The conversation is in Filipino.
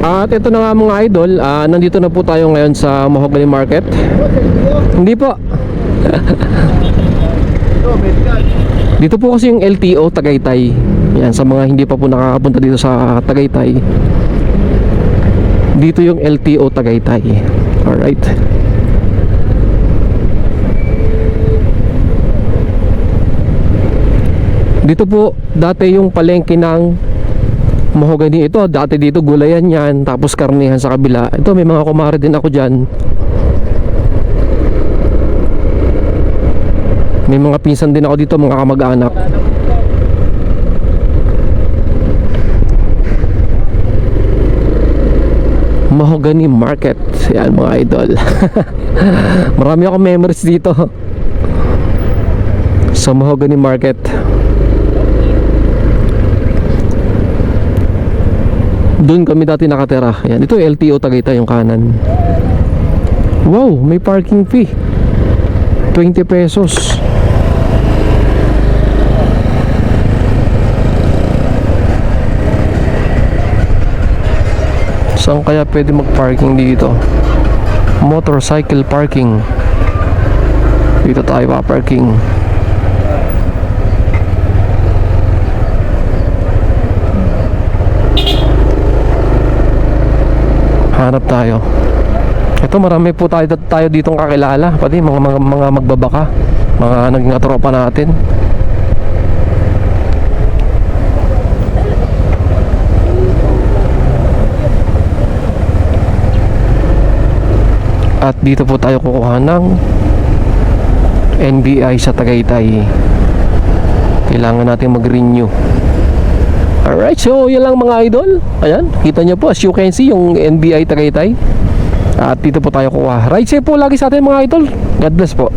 At ito na nga mga idol, nandito na po tayo ngayon sa Mahogany Market. Hindi po. Dito po kasi yung LTO Tagaytay. Yan, sa mga hindi pa po nakakapunta dito sa Tagaytay. Dito yung LTO Tagaytay. Alright. Dito po dati yung palengke ng mahogany. Ito dati dito gulayan yan, tapos karnihan sa kabila. Ito may mga kumare din ako dyan. May mga pinsan din ako dito, mga kamag-anak. Mahogany Market. Yan mga idol. Marami akong memories dito sa Mahogany Market. Doon kami dati nakatira. Yan, ito LTO Tagaytay yung kanan. Wow, may parking fee 20 pesos. Saan kaya pwede mag-parking dito? Motorcycle parking. Dito tayo pa-parking. Hanap tayo. Ito marami po tayo ditong kakilala, pati mga magbabaka, mga naging katropa natin. At dito po tayo kukuha ng NBI sa Tagaytay. Kailangan natin mag-renew. Alright, so yun lang mga idol. Ayan, kita nyo po, as you can see, yung NBI Tagaytay. At dito po tayo kuha. Right safe po lagi sa atin mga idol. God bless po.